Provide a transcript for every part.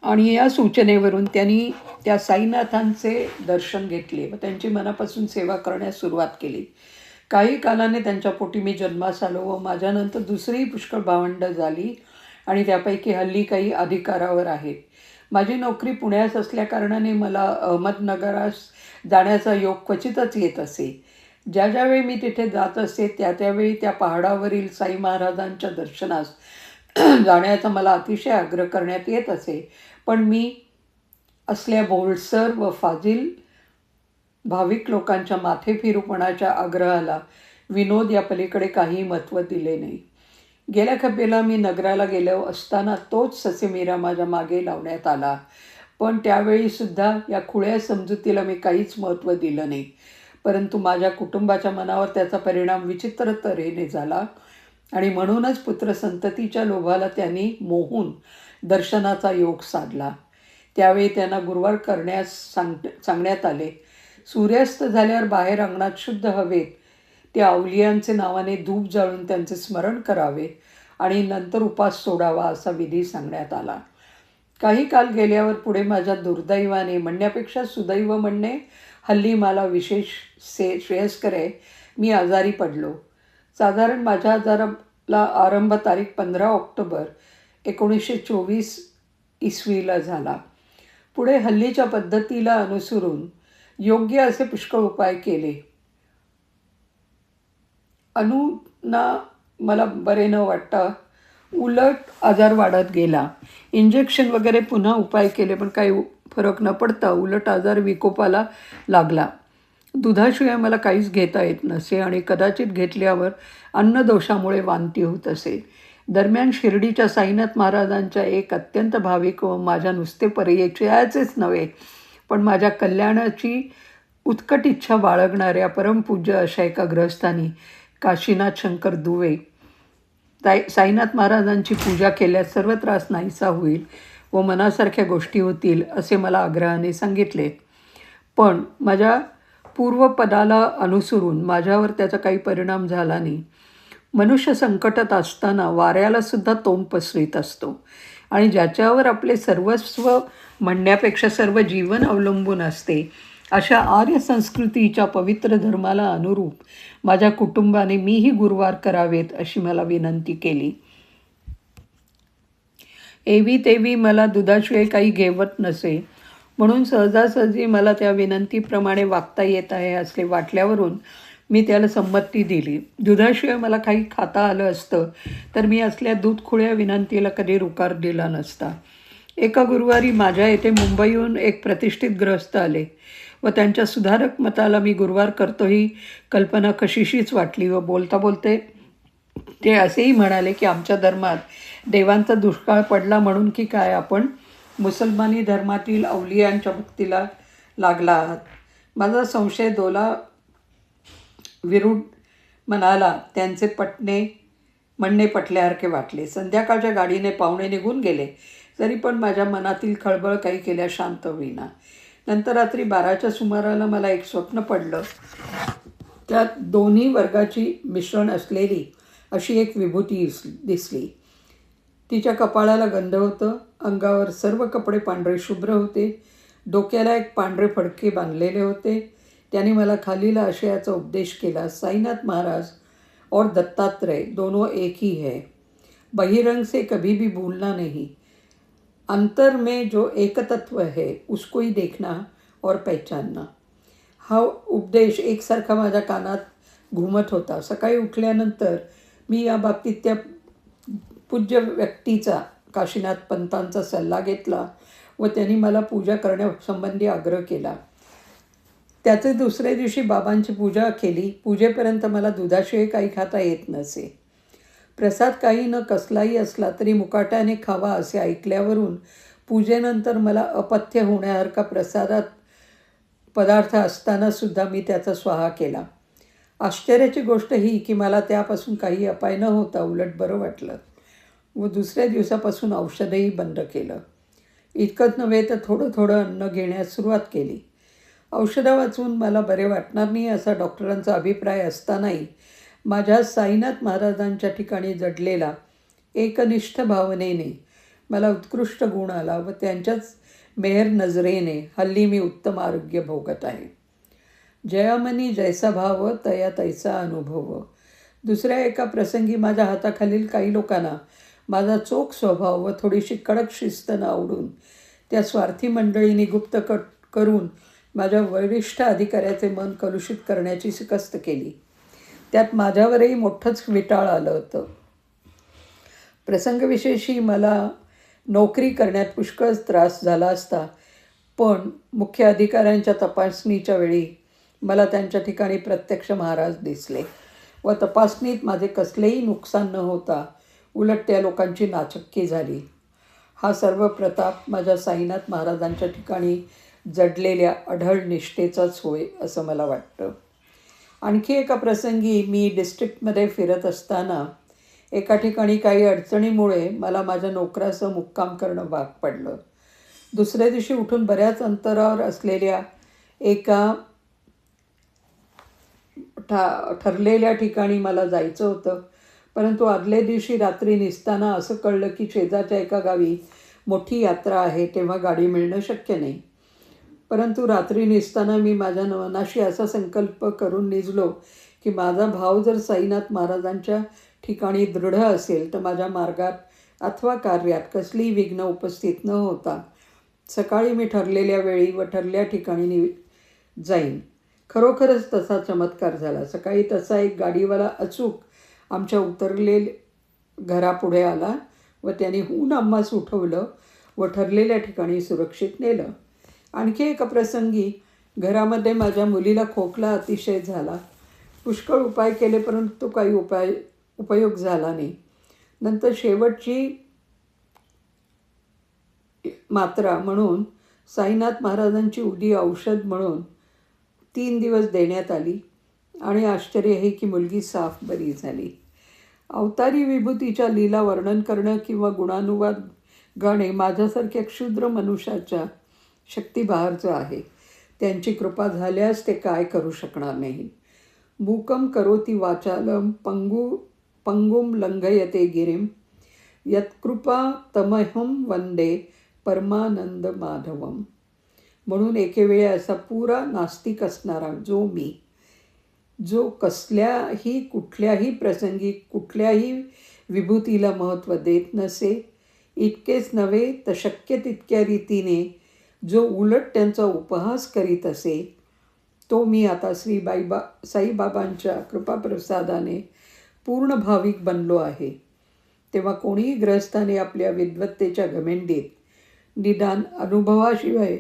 आणि या सूचनेवरून त्यांनी त्या साईनाथांचे दर्शन घेतले व त्यांची मनापासून सेवा करण्यास सुरुवात केली. काही कालाने त्यांच्या पोटी मी जन्मास आलो व माझ्यानंतर दुसरीही पुष्कळ भावंडं झाली आणि त्यापैकी हल्ली काही अधिकारावर आहेत. माझी नोकरी पुण्यास असल्याकारणाने मला अहमदनगरास जाण्याचा योग क्वचितच येत असे. ज्या ज्यावेळी मी तिथे जात असे त्या त्यावेळी त्या पहाडावरील साई महाराजांच्या दर्शनास जाण्याचा मला अतिशय आग्रह करण्यात येत असे. पण मी असल्या बोलसर व फाजील भाविक लोकांच्या माथेफिरूपणाच्या आग्रहाला विनोद या पलीकडे काही महत्त्व दिले नाही. गेल्या खेपेला मी नगराला गेलो असताना तोच ससेमिरा माझ्या मागे लावण्यात आला, पण त्यावेळीसुद्धा या खुळ्या समजुतीला मी काहीच महत्त्व दिलं नाही. परंतु माझ्या कुटुंबाच्या मनावर त्याचा परिणाम विचित्र तऱ्हेने झाला आणि म्हणूनच पुत्रसंततीच्या लोभाला त्यांनी मोहून दर्शनाचा योग साधला. त्यावेळी त्यांना गुरुवार करण्यास सांगण्यात आले. सूर्यास्त झाल्यावर बाहेर अंगणात शुद्ध हवेत त्या अवलियांचे नावाने धूप जाळून त्यांचे स्मरण करावे आणि नंतर उपास सोडावा असा विधी सांगण्यात आला. काही काल गेल्यावर पुढे माझ्या दुर्दैवाने म्हणण्यापेक्षा सुदैव म्हणणे हल्ली मला विशेष श्रेयस्कर आहे, मी आजारी पडलो. साधारण माझ्या आजाराला आरंभ तारीख 15 ऑक्टोबर 1924 इसवीला झाला. पुढे हल्लीच्या पद्धतीला अनुसरून योग्य असे पुष्कळ उपाय केले. अणूंना मला बरे न वाटता उलट आजार वाढत गेला. इंजेक्शन वगैरे पुन्हा उपाय केले पण काही फरक न पडता उलट आजार विकोपाला लागला. दुधाशिवाय मला काहीच घेता येत नसे आणि कदाचित घेतल्यावर अन्नदोषामुळे वांती होत असे. दरम्यान शिर्डीच्या साईनाथ महाराजांच्या एक अत्यंत भाविक व माझ्या नुसते परिचयाचेच नव्हे पण माझ्या कल्याणाची उत्कट इच्छा बाळगणाऱ्या परमपूज्य अशा एका गृहस्थानी काशीनाथ शंकर दुवे साईनाथ महाराजांची पूजा केल्यास सर्व त्रास नाहीसा होईल व मनासारख्या गोष्टी होतील असे मला आग्रहाने सांगितले. पण माझ्या पूर्वपदाला अनुसरून माझ्यावर त्याचा काही परिणाम झाला नाही. मनुष्य संकटात असताना वाऱ्याला सुद्धा तोंड पसरीत असतो आणि ज्याच्यावर आपले सर्वस्व म्हणण्यापेक्षा सर्व जीवन अवलंबून असते अशा आर्य संस्कृतीच्या पवित्र धर्माला अनुरूप माझ्या कुटुंबाने मीही गुरुवार करावेत अशी मला विनंती केली. एवी तेवी मला दुधाशिवाय काही घेवत नसे म्हणून सहजासहजी मला त्या विनंतीप्रमाणे वागता येत आहे असे वाटल्यावरून मी त्याला संमती दिली. दुधाशिवाय मला काही खाता आलं असतं तर मी असल्या दूधखुळ्या विनंतीला कधी रुकार दिला नसता. एका गुरुवारी माझ्या येथे मुंबईहून एक प्रतिष्ठित गृहस्थ आले व त्यांच्या सुधारक मताला मी गुरुवार करतो ही कल्पना कशीशीच वाटली व बोलता बोलते ते असेही म्हणाले की आमच्या धर्मात देवांचा दुष्काळ पडला म्हणून की काय आपण मुसलमानी धर्मातील अवलियांच्या भक्तीला लागला आहात. माझा संशय दोला विरुड म्हणाला त्यांचे म्हणणे पटल्यासारखे वाटले. संध्याकाळच्या गाडीने पाहुणे निघून गेले तरी पण माझ्या मनातील खळबळ काही केल्या शांत होईना. नंतर रात्री 12च्या सुमाराला मला एक स्वप्न पडलं. त्यात दोन्ही वर्गाची मिश्रण असलेली अशी एक विभूती दिसली. तिच्या कपाळाला गंध होतं, अंगावर सर्व कपडे पांढरे शुभ्र होते, डोक्याला एक पांढरे फडके बांधलेले होते. त्याने मला खालील आशयाचा उपदेश केला. साईनाथ महाराज और दत्तात्रेय दोनों एक ही है. बहिरंग से कभी भी भूलना नहीं. अंतर में जो एक तत्व है उसको ही देखना और पहचानना. हा उपदेश एकसारखा माझ्या कानात घुमत होता. सकाळी उठल्यानंतर मी या बाबतीत त्या पूज्य व्यक्तीचा काशीनाथ पंतांचा सल्ला घेतला व त्यांनी मला पूजा करण्यासंबंधी आग्रह केला. त्याचे दुसऱ्या दिवशी बाबांची पूजा केली. पूजेपर्यंत मला दुधाशिवाय काही खाता येत नसे. प्रसाद काही न कसलाही असला तरी मुकाट्याने खावा असे ऐकल्यावरून पूजेनंतर मला अपथ्य होण्यासारखा प्रसादात पदार्थ असतानासुद्धा मी त्याचा स्वाहा केला. आश्चर्याची गोष्ट ही की मला त्यापासून काही अपाय न होता उलट बरं वाटलं व दुसऱ्या दिवसापासून औषधही बंद केलं. इतकंच नव्हे तर थोडं थोडं अन्न घेण्यास सुरुवात केली. औषधं वाचून मला बरे वाटणार नाही असा डॉक्टरांचा अभिप्राय असतानाही माझ्या साईनाथ महाराजांच्या ठिकाणी जडलेला एकनिष्ठ भावनेने मला उत्कृष्ट गुण आला व त्यांच्याच मेहर नजरेने हल्ली मी उत्तम आरोग्य भोगत आहे. जयामनी जैसा भाव तया तैसा अनुभव. दुसऱ्या एका प्रसंगी माझ्या हाताखालील काही लोकांना माझा चोख स्वभाव व थोडीशी कडक शिस्त न आवडून त्या स्वार्थी मंडळींनी गुप्त करून माझ्या वरिष्ठ अधिकाऱ्याचे मन कलुषित करण्याची शिकस्त केली. त्यात माझ्यावरही मोठंच विटाळ आलं होतं. प्रसंगविशेषी मला नोकरी करण्यात पुष्कळच त्रास झाला असता, पण मुख्य अधिकाऱ्यांच्या तपासणीच्या वेळी मला त्यांच्या ठिकाणी प्रत्यक्ष महाराज दिसले व तपासणीत माझे कसलेही नुकसान न होता उलट त्या लोकांची नाचक्की झाली. हा सर्व प्रताप माझ्या साईनाथ महाराजांच्या ठिकाणी जडलेल्या अढळ निष्ठेचाच होय असं मला वाटतं. आणखी एका प्रसंगी मी डिस्ट्रिक्टमध्ये फिरत असताना एका ठिकाणी काही अडचणीमुळे मला माझ्या नोकरासह मुक्काम करणं भाग पडलं. दुसऱ्या दिवशी उठून बऱ्याच अंतरावर असलेल्या एका ठरलेल्या ठिकाणी मला जायचं होतं, परंतु आदल्या दिवशी रात्री निघताना असं कळलं की शेजारच्या एका गावी मोठी यात्रा आहे, तेव्हा गाडी मिळणं शक्य नाही. परंतु रात्री निघताना मी माझ्या मनाशी असा संकल्प करून निजलो की माझा भाव जर साईनाथ महाराजांच्या ठिकाणी दृढ असेल तर माझ्या मार्गात अथवा कार्यात कसलीही विघ्न उपस्थित न होता सकाळी मी ठरलेल्या वेळी व ठरल्या ठिकाणी जाईन. खरोखरच तसा चमत्कार झाला. सकाळी तसा एक गाडीवाला अचूक आमच्या उतरले घरापुढे आला व त्याने हून आम्हास उठवलं व ठरलेल्या ठिकाणी सुरक्षित नेलं. आणखी एका प्रसंगी घरामध्ये माझ्या मुलीला खोकला अतिशय झाला. पुष्कळ उपाय केले परंतु काही उपयोग झाला नाही. नंतर शेवटची मात्रा म्हणून साईनाथ महाराजांची उदी औषध म्हणून 3 दिवस देण्यात आली आणि आश्चर्य हे की मुलगी साफ बरी झाली. अवतारी विभूतीच्या लीला वर्णन करणं किंवा गुणानुवाद गाणे माझ्यासारख्या क्षुद्र मनुष्याच्या शक्तीबाहेरचं आहे. त्यांची कृपा झाल्यास ते काय करू शकणार नाही. मूकं करोति वाचालं पंगुं लंघयते गिरिं यत्कृपा तमहं वंदे परमानंद माधवम. म्हणून एकेवेळी असा पुरा नास्तिक असणारा जो कसल्याही कुठल्याही प्रसंगी कुठल्याही विभूतीला महत्त्व देत नसे, इतकेच नव्हे तर शक्य तितक्या रीतीने जो उलट त्यांचा उपहास करीत असे, तो मी आता साईबाबांच्या कृपाप्रसादाने पूर्ण भाविक बनलो आहे. तेव्हा कोणीही ग्रहस्थाने आपल्या विद्वत्तेच्या घमेंडीत निदान अनुभवाशिवाय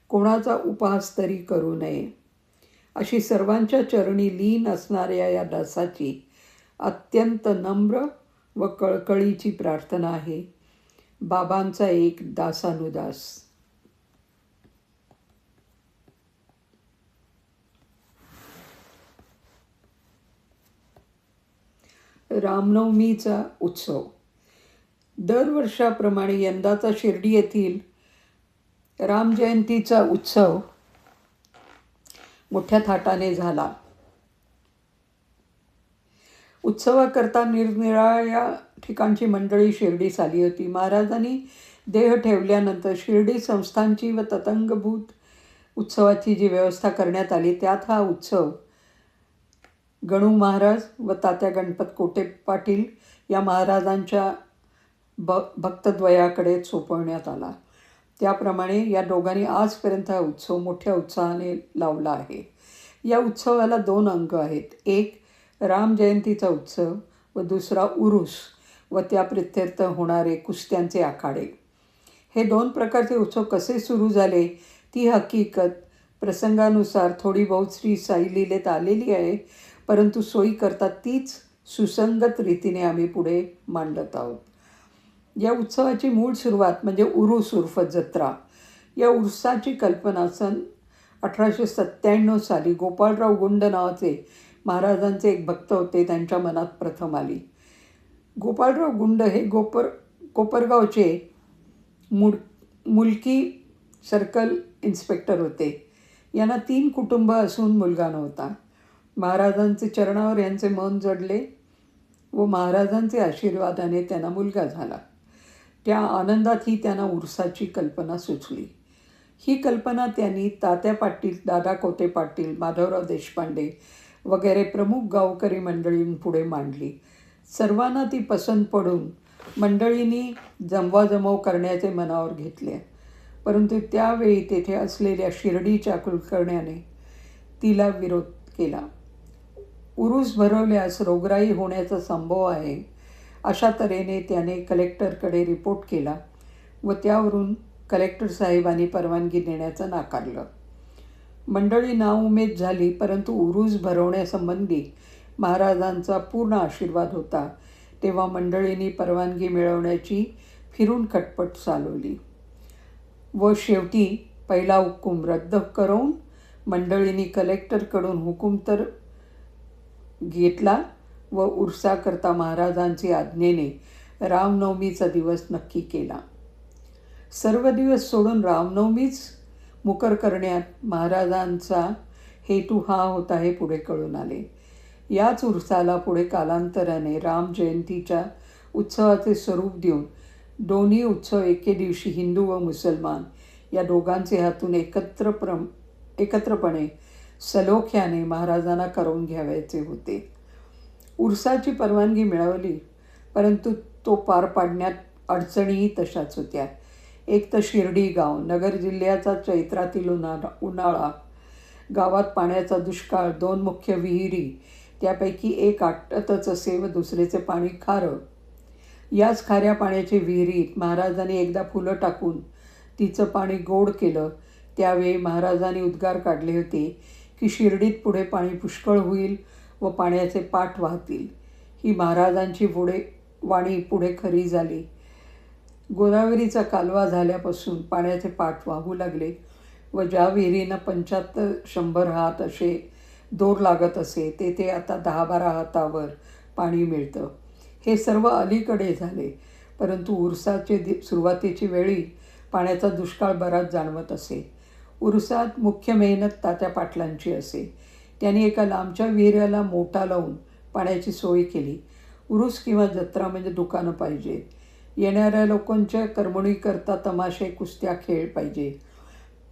कोणाचा उपहास तरी करू नये. अशी सर्वांच्या चरणी लीन असणाऱ्या या दासाची अत्यंत नम्र व कळकळीची प्रार्थना आहे. बाबांचा एक दासानुदास. रामनवमीचा उत्सव. दरवर्षाप्रमाणे यंदाचा शिर्डी येथील रामजयंतीचा उत्सव मोठ्या थाटाने झाला. उत्सवाकरता निरनिराळ्या ठिकाणची मंडळी शिर्डीस आली होती. महाराजांनी देह ठेवल्यानंतर शिर्डी संस्थांची व ततंगभूत उत्सवाची जी व्यवस्था करण्यात आली त्यात हा उत्सव गणू महाराज व तात्या गणपत कोटे पाटील या महाराजांच्या भक्तद्वयाकडे सोपवण्यात आला. त्याप्रमाणे या दोघांनी आजपर्यंत हा उत्सव मोठ्या उत्साहाने लावला आहे. या उत्सवाला 2 अंग आहेत. एक रामजयंतीचा उत्सव व दुसरा उरूस व त्या प्रित्यर्थ होणारे कुस्त्यांचे आखाडे. हे 2 प्रकारचे उत्सव कसे सुरू झाले ती हकीकत प्रसंगानुसार थोडी बहुत श्री साई लीलेत आलेली आहे, परंतु सोयीकरता तीच सुसंगत रीतीने आम्ही पुढे मांडत आहोत. या उत्सवाची मूळ सुरुवात म्हणजे उरूस उर्फ जत्रा. या उर्साची कल्पना सन 1897 साली गोपाळराव गुंड नावाचे महाराजांचे एक भक्त होते त्यांच्या मनात प्रथम आली. गोपाळराव गुंड हे कोपरगावचे मुलकी सर्कल इन्स्पेक्टर होते. यांना 3 कुटुंब असून मुलगा नव्हता. महाराजांचे चरणावर यांचे मन जडले व महाराजांचे आशीर्वादाने त्यांना मुलगा झाला. त्या आनंदातही त्यांना उरसाची कल्पना सुचली. ही कल्पना त्यांनी तात्या पाटील, दादा कोते पाटील, माधवराव देशपांडे वगैरे प्रमुख गावकरी मंडळींपुढे मांडली. सर्वांना ती पसंत पडून मंडळींनी जमवाजमव करण्याचे मनावर घेतले. परंतु त्यावेळी तेथे असलेल्या शिर्डीच्या कुलकर्ण्याने तिला विरोध केला. उरूस भरवल्यास रोगराई होण्याचा संभव आहे अशा तऱ्हेने त्याने कलेक्टरकडे रिपोर्ट केला व त्यावरून कलेक्टर साहेबांनी परवानगी देण्याचं नाकारलं. मंडळी नाउमेद झाली, परंतु उरूस भरवण्यासंबंधी महाराजांचा पूर्ण आशीर्वाद होता. तेव्हा मंडळींनी परवानगी मिळवण्याची फिरून खटपट चालवली व शेवटी पहिला हुकूम रद्द करून मंडळींनी कलेक्टरकडून हुकूम तर घेतला व उरसाकरता महाराजांची आज्ञेने रामनवमीचा दिवस नक्की केला. सर्व दिवस सोडून रामनवमीच मुकर करण्यात महाराजांचा हेतू हा होता हे पुढे कळून आले. याच उरसाला पुढे कालांतराने राम जयंतीच्या उत्सवाचे स्वरूप देऊन दोन्ही उत्सव एके दिवशी हिंदू व मुसलमान या दोघांचे हातून एकत्रपणे सलोख्याने महाराजांना करून घ्यावयाचे होते. उरसाची परवानगी मिळवली, परंतु तो पार पाडण्यात अडचणीही तशाच होत्या. एक तर शिर्डी गाव, नगर जिल्ह्याचा चैत्रातील उन्हाळा, गावात पाण्याचा दुष्काळ, 2 मुख्य विहिरी, त्यापैकी एक आटतच असे व दुसरेचे पाणी खारं. याच खाऱ्या पाण्याची विहिरीत महाराजांनी एकदा फुलं टाकून तिचं पाणी गोड केलं. त्यावेळी महाराजांनी उद्गार काढले होते की शिर्डीत पुढे पाणी पुष्कळ होईल व पाण्याचे पाट वाहतील. ही महाराजांची वाणी पुढे खरी झाली. गोदावरीचा कालवा झाल्यापासून पाण्याचे पाट वाहू लागले व ज्या विहिरीनं 75-100 हात असे दोर लागत असे तेथे आता 10-12 हातावर पाणी मिळतं. हे सर्व अलीकडे झाले, परंतु उरसाचे सुरुवातीची वेळी पाण्याचा दुष्काळ बराच जाणवत असे. उरसात मुख्य मेहनत तात्या पाटलांची असे. त्यांनी एका लांबच्या विहिरीला मोठा लावून पाण्याची सोय केली. उरूस किंवा जत्रा म्हणजे दुकानं पाहिजे, येणाऱ्या लोकांच्या करमणुकीकरता तमाशे, कुस्त्या, खेळ पाहिजे.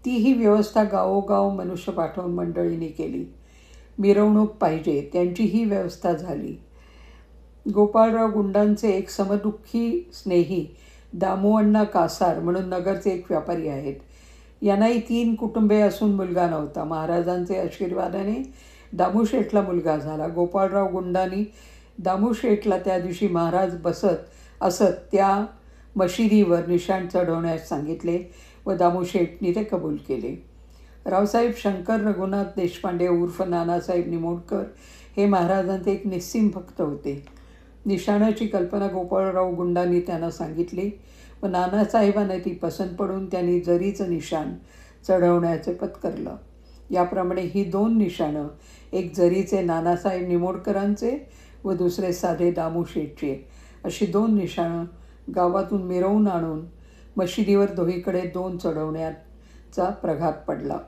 तीही व्यवस्था गावोगाव मनुष्य पाठवून मंडळींनी केली. मिरवणूक पाहिजे, त्यांची ही व्यवस्था झाली. गोपाळराव गुंडांचे एक समदुःखी स्नेही दामूअण्णा कासार म्हणून नगरचे एक व्यापारी आहेत. यांनाही 3 कुटुंबे असून मुलगा नव्हता. महाराजांचे आशीर्वादाने दामूशेठला मुलगा झाला. गोपाळराव गुंडांनी दामूशेठला त्या दिवशी महाराज बसत असत त्या मशिदीवर निशाण चढवण्यास सांगितले व दामूशेठनी ते कबूल केले. रावसाहेब शंकर रघुनाथ देशपांडे उर्फ नानासाहेब निमोणकर हे महाराजांचे एक निस्सीम भक्त होते. निशाणाची कल्पना गोपाळराव गुंडांनी त्यांना सांगितली व नानासाहेबांना ती पसंत पडून त्यांनी जरीचं निशाण चढवण्याचे पत्करलं. याप्रमाणे ही 2 निशाणं, एक जरीचे नानासाहेब निमोणकरांचे व दुसरे साधे दामूशेठचे, अशी 2 निशाणं गावातून मिरवून आणून मशिदीवर दोहीकडे 2 चढवण्याचा प्रघात पडला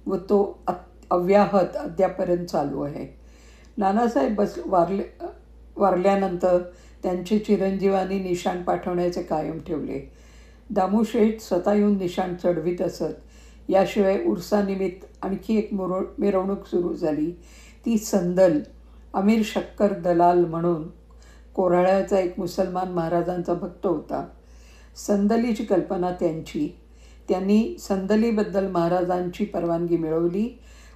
व तो अव्याहत अद्यापर्यंत चालू आहे. नानासाहेब वारल्यानंतर त्यांचे चिरंजीवांनी निशाण पाठवण्याचे कायम ठेवले. दामूशेठ स्वतः येऊन निशाण चढवीत असत. याशिवाय उरसानिमित्त आणखी एक मिरवणूक सुरू झाली. ती संदल. अमीर शक्कर दलाल म्हणून कोराळ्याचा एक मुसलमान महाराजांचा भक्त होता. संदलीची कल्पना त्यांची. त्यांनी संदलीबद्दल महाराजांची परवानगी मिळवली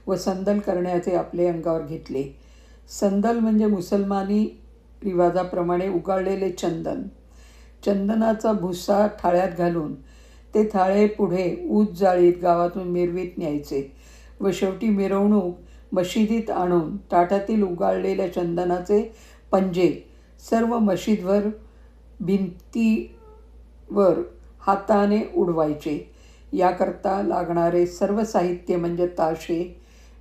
व संदल करण्याचे आपले अंगावर घेतले. संदल म्हणजे मुसलमानी रिवाजाप्रमाणे उगाळलेले चंदन. चंदनाचा भुसा थाळ्यात घालून ते थाळे पुढे ऊस जाळीत गावातून मिरवीत न्यायचे व शेवटी मिरवणूक मशिदीत आणून ताटातील उगाळलेल्या चंदनाचे पंजे सर्व मशीदवर, भिंतीवर हाताने उडवायचे. याकरता लागणारे सर्व साहित्य म्हणजे ताशे,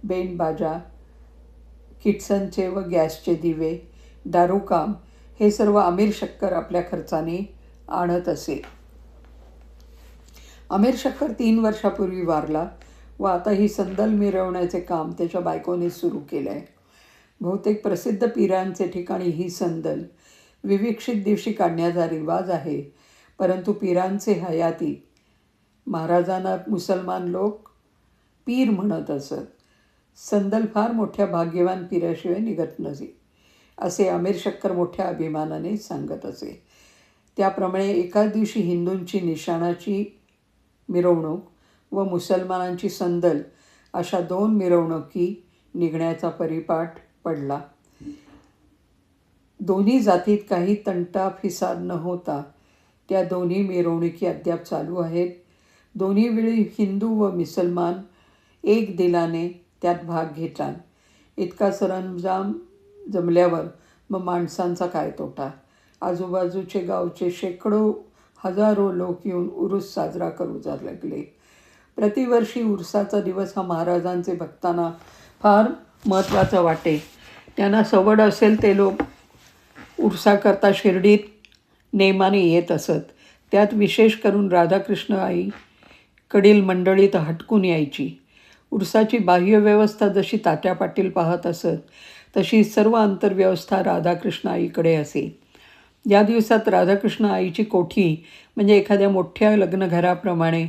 बेंडबाजा, किटसनचे व गॅसचे दिवे, दारूकाम हे सर्व आमीर शक्कर आपल्या खर्चाने आणत असे. आमीर शक्कर 3 वर्षापूर्वी वारला व आता ही संदल मिरवण्याचे काम त्याच्या बायकोने सुरू केले आहे. बहुतेक प्रसिद्ध पीरांचे ठिकाणी ही संदल विविक्षित दिवशी काढण्याचा रिवाज आहे, परंतु पीरांचे हयाती. महाराजांना मुसलमान लोक पीर म्हणत असत. संदल फार मोठ्या भाग्यवान पीराशिवाय निघत नसे, असे आमिर शक्कर मोठ्या अभिमानाने सांगत असे. त्याप्रमाणे एका दिवशी हिंदूंची निशाणाची मिरवणूक व मुसलमानांची संदल अशा 2 मिरवणुकी निघण्याचा परिपाठ पडला. दोन्ही जातीत काही तंटा फिसाद न होता त्या दोन्ही मिरवणुकी अद्याप चालू आहेत. दोन्ही वेळी हिंदू व मुसलमान एक दिलाने त्यात भाग घेतात. इतका सरंजाम जमल्यावर मग माणसांचा काय तोटा. आजूबाजूचे गावचे शेकडो हजारो लोक येऊन उरूस साजरा करू लागले. प्रतिवर्षी उरसाचा दिवस हा महाराजांचे भक्तांना फार महत्त्वाचा वाटे. त्यांना सवड असेल ते लोक उरसाकरता शिर्डीत नेमाने येत असत. त्यात विशेष करून राधाकृष्ण आई कडील मंडळी तर हटकून यायची. उरसाची बाह्य व्यवस्था जशी तात्या पाटील पाहत असत, तशी सर्व आंतरव्यवस्था राधाकृष्ण आईकडे असे. या दिवसात राधाकृष्ण आईची कोठी म्हणजे एखाद्या मोठ्या लग्नघराप्रमाणे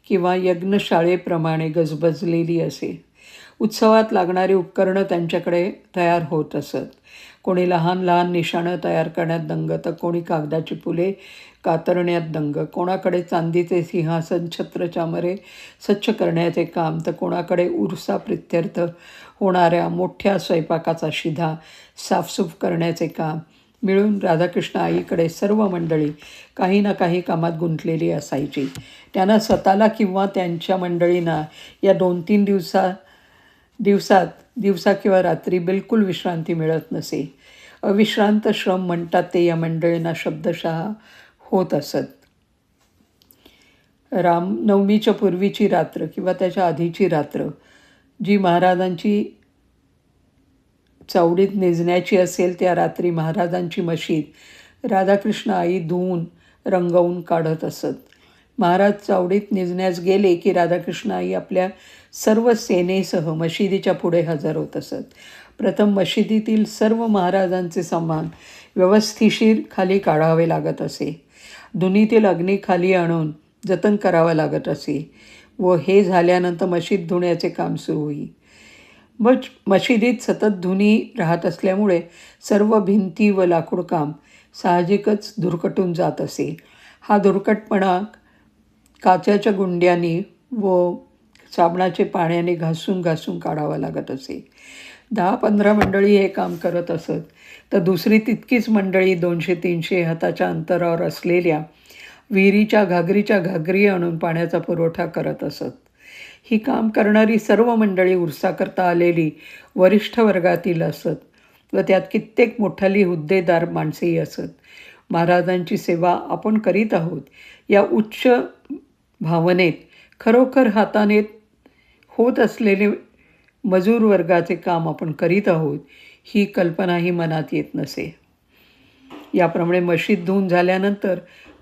किंवा यज्ञशाळेप्रमाणे गजबजलेली असे. उत्सवात लागणारी उपकरणं त्यांच्याकडे तयार होत असत. कोणी लहान लहान निशाणं तयार करण्यात दंग, तर कोणी कागदाची फुले कातरण्यात दंग. कोणाकडे चांदीचे सिंहासन छत्र चामरे स्वच्छ करण्याचे काम, तर कोणाकडे उरसाप्रित्यर्थ होणाऱ्या मोठ्या स्वयंपाकाचा शिधा साफसूफ करण्याचे काम. मिळून राधाकृष्ण आईकडे सर्व मंडळी काही ना काही कामात गुंतलेली असायची. त्यांना स्वतःला किंवा त्यांच्या मंडळींना या 2-3 दिवसात दिवसा किंवा रात्री बिलकुल विश्रांती मिळत नसे. अविश्रांत श्रम म्हणतात ते या मंडळींना शब्दशः होत असत. रामनवमीच्या पूर्वीची रात्र किंवा त्याच्या आधीची रात्र जी महाराजांची चावडीत निजण्याची असेल, त्या रात्री महाराजांची मशीद राधाकृष्ण आई धुवून रंगवून काढत असत. महाराज चावडीत निजण्यास गेले की राधाकृष्ण आई आपल्या सर्व सेनेसह मशिदीच्या पुढे हजर होत असत. प्रथम मशिदीतील सर्व महाराजांचे सामान व्यवस्थिशीर खाली काढावे लागत असे. धुनीतील अग्नी खाली आणून जतन करावं लागत असे व हे झाल्यानंतर मशीद धुण्याचे काम सुरू होई. मग मशिदीत सतत धुनी राहत असल्यामुळे सर्व भिंती व लाकूड काम साहजिकच धुरकटून जात असे. हा धुरकटपणा काचेच्या गुंड्यांनी व साबणाचे पाण्याने घासून घासून काढावा लागत असे. 10-15 मंडळी हे काम करत असत, तर दुसरी तितकीच मंडळी 200-300 हाताच्या अंतरावर असलेल्या विहिरीच्या घागरी आणून पाण्याचा पुरवठा करत असत. ही काम करणारी सर्व मंडळी उरसाकरता आलेली वरिष्ठ वर्गातील असत व त्यात कित्येक मोठाली हुद्देदार माणसेही असत. महाराजांची सेवा आपण करीत आहोत या उच्च भावनेत खरोखर हाताने होत असलेले मजूर वर्गाचे काम आपण करीत आहोत ही कल्पनाही मनात येत नसे. याप्रमाणे मशीद धुवून झाल्यानंतर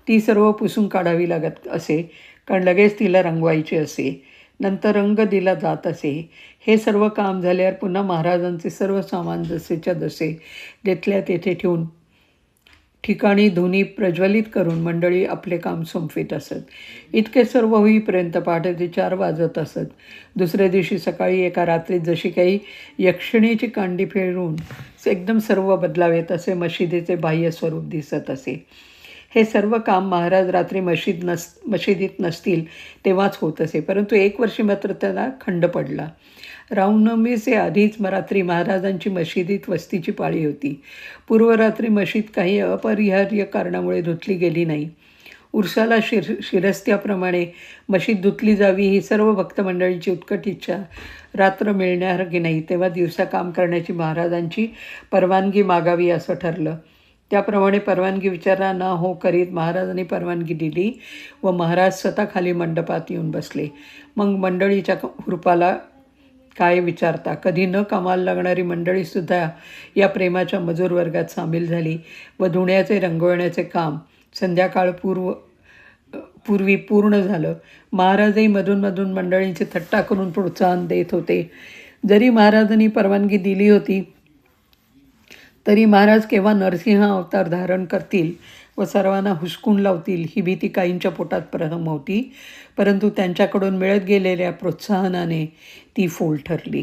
ती सर्व पुसून काढावी लागत असे, कारण लगेच तिला रंगवायचे असे. नंतर रंग दिला जात असे. हे सर्व काम झाल्यावर पुन्हा महाराजांचे सर्व सामान जसेच्या जसे तिथल्या तेथे ठेवून ठिकाणी धुनी प्रज्वलित करून मंडळी आपले काम संपवीत असत. इतके सर्व होईपर्यंत पहाटे 4 वाजत असत. दुसऱ्या दिवशी सकाळी एका रात्रीत जशी काही यक्षिणीची कांडी फेरून एकदम सर्व बदलावेत असे मशिदीचे बाह्य स्वरूप दिसत असे. हे सर्व काम महाराज रात्री मशिदीत नसतील तेव्हाच होत असे. परंतु 1 वर्षी मात्र त्याला खंड पडला. रामनवमीचे आधीच रात्री महाराजांची मशिदीत वस्तीची पाळी होती. पूर्वरात्री मशीद काही अपरिहार्य कारणामुळे धुतली गेली नाही. उरसाला शिरस्त्याप्रमाणे मशीद धुतली जावी ही सर्व भक्तमंडळींची उत्कट इच्छा. रात्र मिळणार की नाही तेव्हा दिवसा काम करण्याची महाराजांची परवानगी मागावी असं ठरलं. त्याप्रमाणे परवानगी विचारणा न हो करीत महाराजांनी परवानगी दिली व महाराज स्वतः खाली मंडपात येऊन बसले. मग मंडळीच्या हुरपाला काय विचारता कधी न कामाला लागणारी मंडळीसुद्धा या प्रेमाच्या मजूर वर्गात सामील झाली व धुण्याचे रंगवण्याचे काम संध्याकाळ पूर्वी पूर्ण झालं. महाराजही मधून मंडळींची थट्टा करून प्रोत्साहन देत होते. जरी महाराजांनी परवानगी दिली होती तरी महाराज केव्हा नरसिंह अवतार धारण करतील व सर्वांना हुसकून लावतील ही भीती काहींच्या पोटात प्रथम होती, परंतु त्यांच्याकडून मिळत गेलेल्या प्रोत्साहनाने ती फोल ठरली.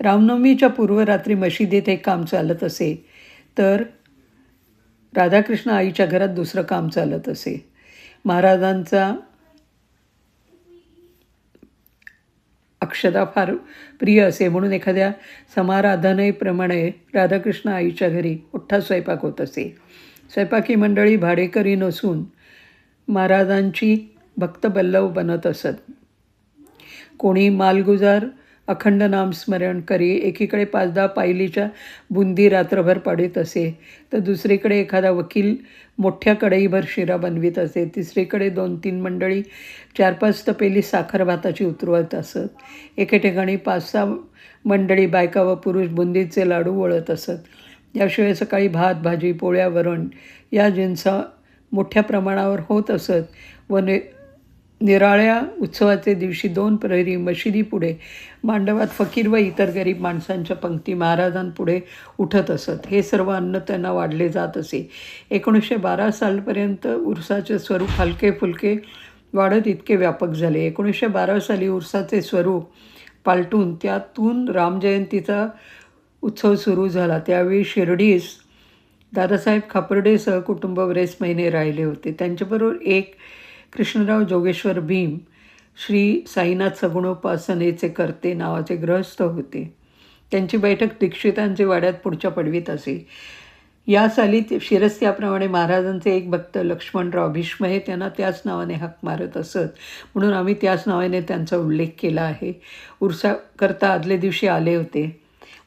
रामनवमीच्या पूर्वरात्री मशिदीत एक काम चालत असे, तर राधाकृष्ण आईच्या घरात दुसरं काम चालत असे. महाराजांचा अक्षता फार प्रिय असे म्हणून एखाद्या समाराधनेप्रमाणे राधाकृष्ण आईच्या घरी मोठा स्वयंपाक होत असे. स्वयंपाकी मंडळी भाडेकरी नसून महाराजांची भक्तबल्लव बनत असत. कोणी मालगुजार अखंड नामस्मरण करी एकीकडे 5-10 पायलीच्या बुंदी रात्रभर पाडीत असे, तर दुसरीकडे एखादा वकील मोठ्या कढईभर शिरा बनवीत असे. तिसरीकडे 2-3 मंडळी 4-5 तपेली साखर भाताची उतरवत असत. एके ठिकाणी 5-6 मंडळी बायका व पुरुष बुंदीचे लाडू वळत असत. याशिवाय सकाळी भात, भाजी, पोळ्या, वरण या जिन्सा मोठ्या प्रमाणावर होत असत व निराळ्या उत्सवाचे दिवशी 2 प्रहरी मशिदीपुढे मांडवात फकीर व इतर गरीब माणसांच्या पंक्ती महाराजांपुढे उठत असत. हे सर्व अन्न त्यांना वाढले जात असे. 1912 सालपर्यंत उरसाचे स्वरूप हलके फुलके वाढत इतके व्यापक झाले. 1912 साली उरसाचे स्वरूप पालटून त्यातून रामजयंतीचा उत्सव सुरू झाला. त्यावेळी शिर्डीस दादासाहेब खापर्डे सहकुटुंब बरेच महिने राहिले होते. त्यांच्याबरोबर एक कृष्णराव जोगेश्वर भीम, श्री साईनाथ सगुणोपासनेचे कर्ते नावाचे गृहस्थ होते. त्यांची बैठक दीक्षितांचे वाड्यात पुढच्या पडवीत असे. या साली शिरस्त्याप्रमाणे महाराजांचे एक भक्त लक्ष्मणराव भीष्म हे त्यांना त्याच नावाने हाक मारत असत, म्हणून आम्ही त्याच नावाने त्यांचा उल्लेख केला आहे. उरसाकरता आदल्या दिवशी आले होते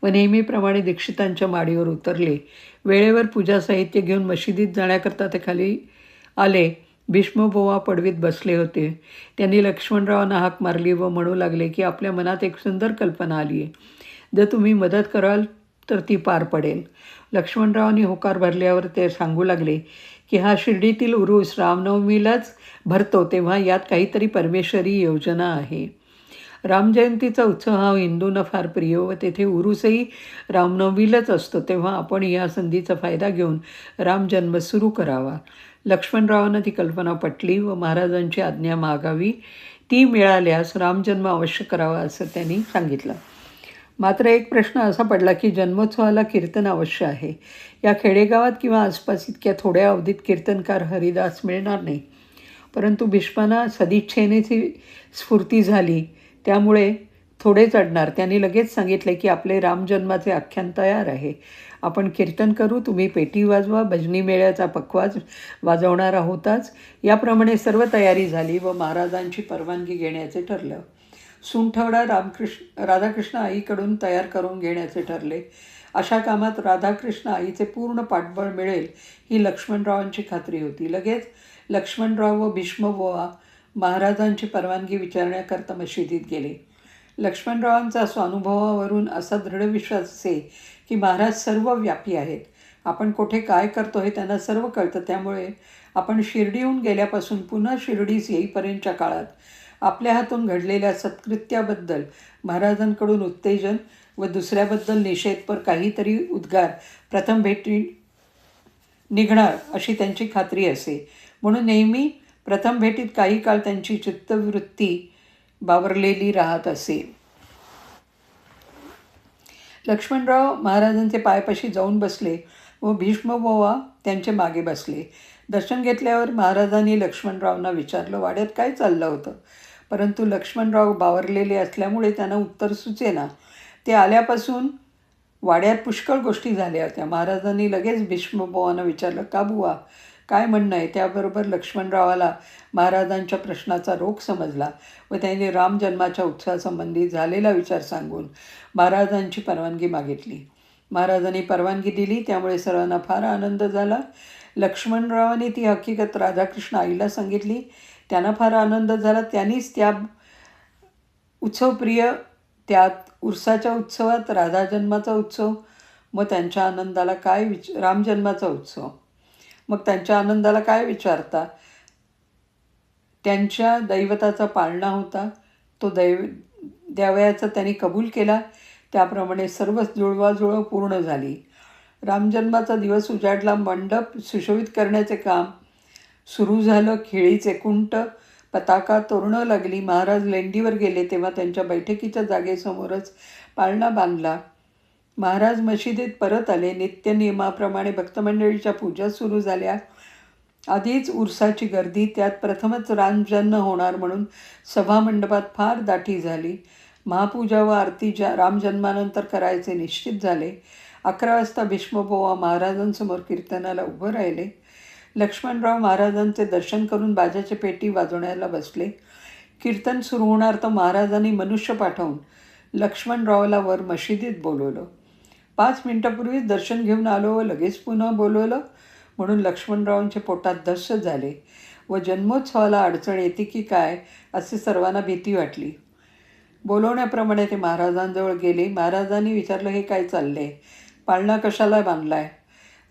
व नेहमीप्रमाणे दीक्षितांच्या माडीवर उतरले. वेळेवर पूजा साहित्य घेऊन मशिदीत जाण्याकरता ते खाली आले. भीष्मबुवा पडवीत बसले होते. त्यांनी लक्ष्मणरावांना हाक मारली व म्हणू लागले की आपल्या मनात एक सुंदर कल्पना आली आहे. जर तुम्ही मदत कराल तर ती पार पडेल. लक्ष्मणरावांनी होकार भरल्यावर ते सांगू लागले की हा शिर्डीतील उरूस रामनवमीलाच भरतो, तेव्हा यात काहीतरी परमेश्वरी योजना आहे. रामजयंतीचा उत्सव हा हिंदूंना फार प्रिय व तेथे उरूसही रामनवमीलाच असतो, तेव्हा आपण या संधीचा फायदा घेऊन रामजन्म सुरू करावा. लक्ष्मणरावांना ती कल्पना पटली व महाराजांची आज्ञा मागावी. ती मिळाल्यास रामजन्म अवश्य करावा असं त्यांनी सांगितलं. मात्र एक प्रश्न असा पडला की जन्मोत्सवाला कीर्तन अवश्य आहे. या खेडेगावात किंवा आसपास इतक्या थोड्या अवधीत कीर्तनकार हरिदास मिळणार नाही. परंतु भीष्मांना सदिच्छेनेची स्फूर्ती झाली, त्यामुळे थोडे चढणार. त्यांनी लगेच सांगितले की आपले रामजन्माचे आख्यान तयार आहे, आपण कीर्तन करू, तुम्ही पेटी वाजवा, भजनी मेळ्याचा पखवाज वाजवणार आहोतच. याप्रमाणे सर्व तयारी झाली व महाराजांची परवानगी घेण्याचे ठरलं. सुंठवडा राधाकृष्ण आईकडून तयार करून घेण्याचे ठरले. अशा कामात राधाकृष्ण आईचे पूर्ण पाठबळ मिळेल ही लक्ष्मणरावांची खात्री होती. लगेच लक्ष्मणराव व भीष्मबुवा महाराजांची परवानगी विचारण्याकरता मशिदीत गेले. लक्ष्मणरावांचा स्वानुभवावरून असा दृढ विश्वास असे की महाराज सर्व व्यापी आहेत. आपण कोठे काय करतो हे त्यांना सर्व कळतं. त्यामुळे आपण शिर्डीहून गेल्यापासून पुन्हा शिर्डीस येईपर्यंतच्या काळात आपल्या हातून घडलेल्या सत्कृत्याबद्दल महाराजांकडून उत्तेजन व दुसऱ्याबद्दल निषेधपर काहीतरी उद्गार प्रथम भेटी निघणार अशी त्यांची खात्री असे. म्हणून नेहमी प्रथम भेटीत काही काळ त्यांची चित्तवृत्ती बावरलेली राहत असे. लक्ष्मणराव महाराजांचे पायापाशी जाऊन बसले व भीष्मबुवा त्यांचे मागे बसले. दर्शन घेतल्यावर महाराजांनी लक्ष्मणरावांना विचारलं वाड्यात काय चाललं होतं. परंतु लक्ष्मणराव बावरलेले असल्यामुळे त्यांना उत्तर सुचेना. ते आल्यापासून वाड्यात पुष्कळ गोष्टी झाल्या होत्या. महाराजांनी लगेच भीष्मबुवांना विचारलं का बुवा काय म्हणणं आहे. त्याबरोबर लक्ष्मणरावाला महाराजांच्या प्रश्नाचा रोख समजला व त्यांनी रामजन्माच्या उत्सवासंबंधी झालेला विचार सांगून महाराजांची परवानगी मागितली. महाराजांनी परवानगी दिली, त्यामुळे सर्वांना फार आनंद झाला. लक्ष्मणरावांनी ती हकीकत राधाकृष्ण आईला सांगितली. त्यांना फार आनंद झाला. त्यांनीच त्या उत्सवप्रिय त्यात उरसाच्या उत्सवात राधाजन्माचा उत्सव, मग त्यांच्या आनंदाला काय रामजन्माचा उत्सव, मग त्यांच्या आनंदाला काय विचारता. त्यांच्या दैवताचा पाळणा होता, तो द्यावयाचा त्यांनी कबूल केला. त्याप्रमाणे सर्व जुळवाजुळव पूर्ण झाली. रामजन्माचा दिवस उजाडला. मंडप सुशोभित करण्याचे काम सुरू झालं. खेळीचे कुंट, पताका, तोरणं लागली. महाराज लेंडीवर गेले तेव्हा त्यांच्या बैठकीच्या जागेसमोरच पाळणा बांधला. महाराज मशिदीत परत आले. नित्यनियमाप्रमाणे भक्तमंडळीच्या पूजा सुरू झाल्या. आधीच उरसाची गर्दी, त्यात प्रथमच रामजन्म होणार म्हणून सभामंडपात फार दाटी झाली. महापूजा व आरती रामजन्मानंतर करायचे निश्चित झाले. 11 वाजता भीष्मबुवा महाराजांसमोर कीर्तनाला उभं राहिले. लक्ष्मणराव महाराजांचे दर्शन करून बाजाची पेटी वाजवण्याला बसले. कीर्तन सुरू होणार तर महाराजांनी मनुष्य पाठवून लक्ष्मणरावला वर मशिदीत बोलवलं. 5 मिनिटापूर्वीच दर्शन घेऊन आलो व लगेच पुन्हा बोलवलं म्हणून लक्ष्मणरावांच्या पोटात धस्स झाले व जन्मोत्सवाला अडचण येते की काय असे सर्वांना भीती वाटली. बोलवण्याप्रमाणे ते महाराजांजवळ गेले. महाराजांनी विचारलं, हे काय चाललंय? पाळणा कशाला बांधलाय?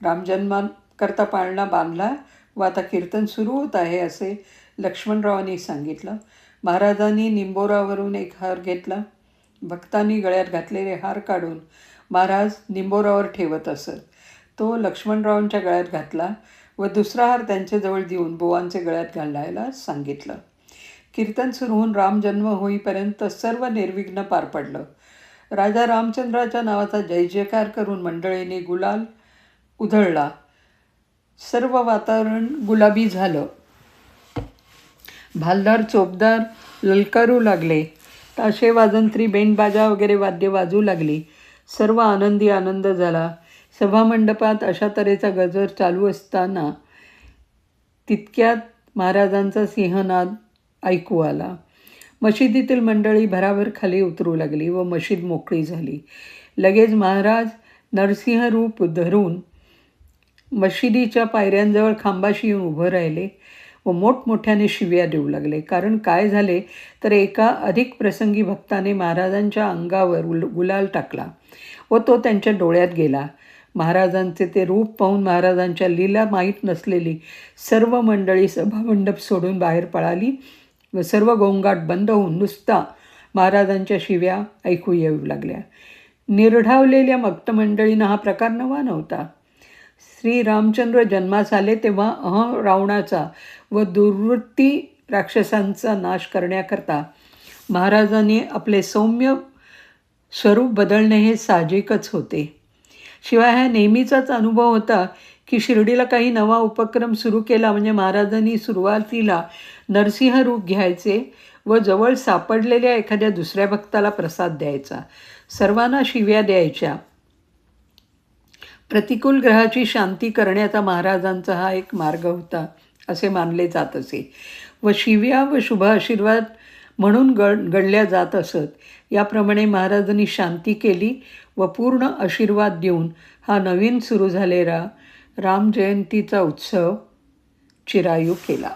रामजन्माकरता पाळणा बांधला व आता कीर्तन सुरू होत आहे असे लक्ष्मणरावांनी सांगितलं. महाराजांनी निंबोरावरून एक हार घेतला. भक्तांनी गळ्यात घातलेले हार काढून महाराज निंबोरावर ठेवत असत. तो लक्ष्मणरावांच्या गळ्यात घातला व दुसरा हार त्यांच्याजवळ देऊन बुवांचे गळ्यात घालायला सांगितलं. कीर्तन सुरू होऊन रामजन्म होईपर्यंत सर्व निर्विघ्न पार पडलं. राजा रामचंद्राच्या नावाचा जय जयकार करून मंडळींनी गुलाल उधळला. सर्व वातावरण गुलाबी झालं. भालदार चोपदार ललकारू लागले. ताशे वाजंत्री बेंडबाजा वगैरे वाद्य वाजू लागली. सर्व आनंदी आनंद झाला. सभामंडपात अशा तऱ्हेचा गजर चालू असताना तितक्यात महाराजांचा सिंहनाद ऐकू आला. मशिदीतील मंडळी भराभर खाली उतरू लागली व मशीद मोकळी झाली. लगेच महाराज नरसिंह रूप धरून मशिदीच्या पायऱ्यांजवळ खांबाशी येऊन उभं राहिले व मोठमोठ्याने शिव्या देऊ लागले. कारण काय झाले तर एका अधिक प्रसंगी भक्ताने महाराजांच्या अंगावर गुलाल टाकला व तो त्यांच्या डोळ्यात गेला. महाराजांचे ते रूप पाहून महाराजांच्या लीला माहीत नसलेली सर्व मंडळी सभामंडप सोडून बाहेर पळाली व सर्व गोंगाट बंद होऊन नुसता महाराजांच्या शिव्या ऐकू येऊ लागल्या. निर्ढावलेल्या भक्तमंडळींना हा प्रकार नवा नव्हता. श्री रामचंद्र जन्मास आले तेव्हा रावणाचा व दुर्वृत्ती राक्षसांचा नाश करण्याकरता महाराजांनी आपले सौम्य स्वरूप बदलणे हे साहजिकच होते. शिवाय हा नेहमीचाच अनुभव होता की शिर्डीला काही नवा उपक्रम सुरू केला म्हणजे महाराजांनी सुरुवातीला नरसिंह रूप घ्यायचे व जवळ सापडलेल्या एखाद्या दुसऱ्या भक्ताला प्रसाद द्यायचा. सर्वांना शिव्या द्यायच्या. प्रतिकूल ग्रहाची शांती करण्याचा महाराजांचा हा एक मार्ग होता असे मानले जात असे व शिव्या व शुभ आशीर्वाद म्हणून गणल्या जात असत. याप्रमाणे महाराजांनी शांती केली व पूर्ण आशीर्वाद देऊन हा नवीन सुरू झालेला रामजयंतीचा उत्सव चिरायू केला.